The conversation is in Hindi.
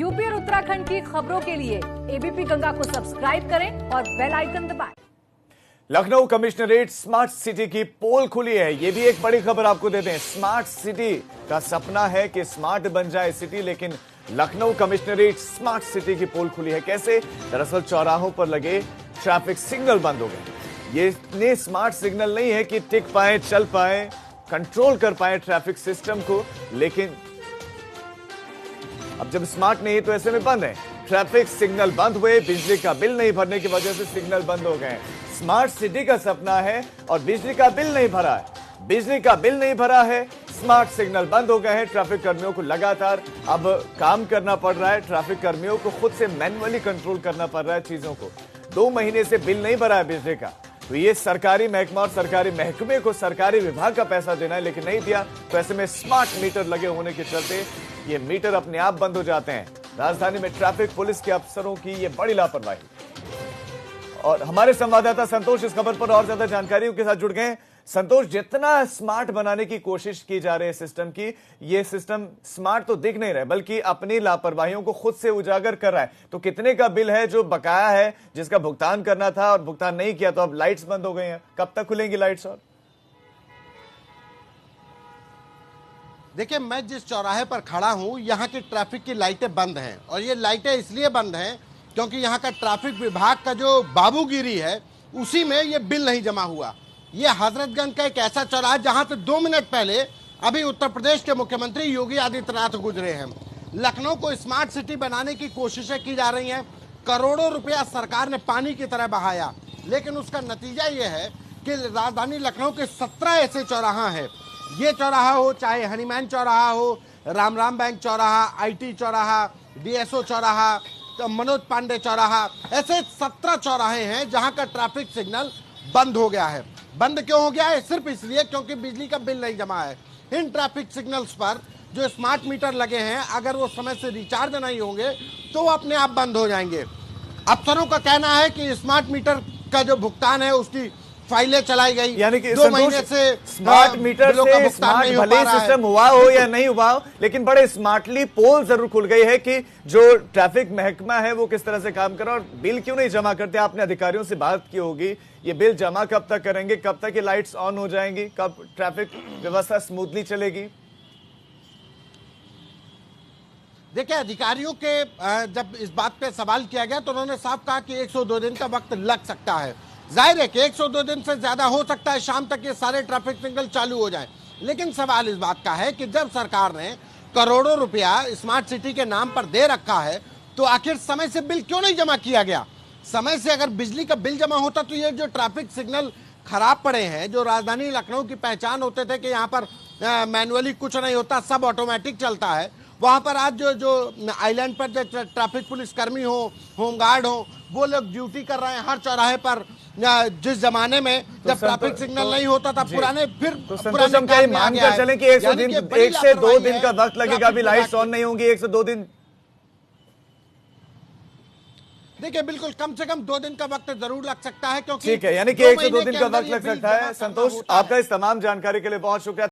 यूपी और उत्तराखंड की खबरों के लिए एबीपी गंगा को सब्सक्राइब करें और बेल आइकन दबाएं। लखनऊ कमिश्नरेट स्मार्ट सिटी की पोल खुली है। यह भी एक बड़ी खबर आपको देते हैं। स्मार्ट सिटी का सपना है कि स्मार्ट बन जाए सिटी, लेकिन लखनऊ कमिश्नरेट स्मार्ट सिटी की पोल खुली है। कैसे? दरअसल चौराहों पर लगे ट्रैफिक सिग्नल बंद हो गए। ये इतने स्मार्ट सिग्नल नहीं है कि टिक पाए, चल पाए, कंट्रोल कर पाए ट्रैफिक सिस्टम को, लेकिन अब जब स्मार्ट नहीं है तो ऐसे में बंद है। ट्रैफिक सिग्नल बंद हुए, बिजली का बिल नहीं भरने की वजह से सिग्नल बंद हो गए। स्मार्ट सिटी का सपना है और बिजली का बिल नहीं भरा है। बिजली का बिल नहीं भरा है, स्मार्ट सिग्नल बंद हो गए हैं। ट्रैफिक कर्मियों को लगातार अब काम करना पड़ रहा है। ट्रैफिक कर्मियों को खुद से मैन्युअली कंट्रोल करना पड़ रहा है चीजों को। 2 महीने से बिल नहीं भरा है बिजली का, तो ये सरकारी महकमा और सरकारी महकमे को सरकारी विभाग का पैसा देना है, लेकिन नहीं दिया। तो ऐसे में स्मार्ट मीटर लगे होने के चलते ये मीटर अपने आप बंद हो जाते हैं। राजधानी में ट्रैफिक पुलिस के अफसरों की ये बड़ी लापरवाही। और हमारे संवाददाता संतोष इस खबर पर और ज्यादा जानकारियों के साथ जुड़ गए हैं। संतोष, जितना स्मार्ट बनाने की कोशिश की जा रही है सिस्टम की, ये सिस्टम स्मार्ट तो दिख नहीं रहा है, बल्कि अपनी लापरवाहियों को खुद से उजागर कर रहा है। तो कितने का बिल है जो बकाया है, जिसका भुगतान करना था और भुगतान नहीं किया, तो अब लाइट्स बंद हो गई हैं। कब तक खुलेंगी लाइट्स? और देखिए, मैं जिस चौराहे पर खड़ा हूं, यहाँ की ट्रैफिक की लाइटें बंद हैं, और ये लाइटें इसलिए बंद हैं क्योंकि यहाँ का ट्रैफिक विभाग का जो बाबूगिरी है, उसी में ये बिल नहीं जमा हुआ। ये हजरतगंज का एक ऐसा चौराहा जहाँ से 2 मिनट पहले अभी उत्तर प्रदेश के मुख्यमंत्री योगी आदित्यनाथ गुजरे हैं। लखनऊ को स्मार्ट सिटी बनाने की कोशिशें की जा रही हैं। करोड़ों रुपया सरकार ने पानी की तरह बहाया, लेकिन उसका नतीजा ये है कि राजधानी लखनऊ के 17 ऐसे चौराहा हैं। ये चौराहा हो, चाहे हनीमैन चौराहा हो, राम बैंक चौराहा, IT चौराहा, DSO चौराहा, तो मनोज पांडे चौराहा, ऐसे 17 चौराहे हैं जहां का ट्रैफिक सिग्नल बंद हो गया है। बंद क्यों हो गया है? सिर्फ इसलिए क्योंकि बिजली का बिल नहीं जमा है। इन ट्रैफिक सिग्नल्स पर जो स्मार्ट मीटर लगे हैं, अगर वो समय से रिचार्ज नहीं होंगे तो वो अपने आप बंद हो जाएंगे। अफसरों का कहना है कि स्मार्ट मीटर का जो भुगतान है उसकी फाइलें चलाई गई, यानी कि 2 महीने से स्मार्ट मीटर से स्मार्ट भले ही सिस्टम हुआ हो या नहीं हुआ हो, लेकिन बड़े स्मार्टली पोल जरूर खुल गई है कि जो ट्रैफिक महकमा है वो किस तरह से काम कर रहा है। और बिल क्यों नहीं जमा करते? आपने अधिकारियों से बात की होगी, ये बिल जमा कब तक करेंगे? कब तक ये लाइट्स ऑन हो जाएंगी? कब ट्रैफिक व्यवस्था स्मूथली चलेगी? देखिए, अधिकारियों के जब इस बात पे सवाल किया गया तो उन्होंने साफ कहा कि 102 दिन का वक्त लग सकता है। जाहिर है कि 102 दिन से ज्यादा हो सकता है, शाम तक ये सारे ट्रैफिक सिग्नल चालू हो जाएं। लेकिन सवाल इस बात का है कि जब सरकार ने करोड़ों रुपया स्मार्ट सिटी के नाम पर दे रखा है, तो आखिर समय से बिल क्यों नहीं जमा किया गया? समय से अगर बिजली का बिल जमा होता तो ये जो ट्रैफिक सिग्नल खराब पड़े हैं, जो राजधानी लखनऊ की पहचान होते थे कि यहाँ पर मैनुअली कुछ नहीं होता, सब ऑटोमेटिक चलता है, वहां पर आज जो आइलैंड पर जो ट्रैफिक पुलिस कर्मी हो, होमगार्ड हो, वो लोग ड्यूटी कर रहे हैं हर चौराहे पर। जिस जमाने में जब ट्रैफिक सिग्नल नहीं होता था, पुराने फिर तो संतोष, हम कहीं मान कर चलें कि 1 से 2 दिन का वक्त लगेगा, अभी लाइट्स ऑन नहीं होंगी 1 से 2 दिन? देखिए, बिल्कुल कम से कम 2 दिन का वक्त जरूर लग सकता है, क्योंकि ठीक है, यानी कि 1 से 2 दिन का वक्त लग सकता है। संतोष, आपका इस तमाम जानकारी के लिए बहुत शुक्रिया।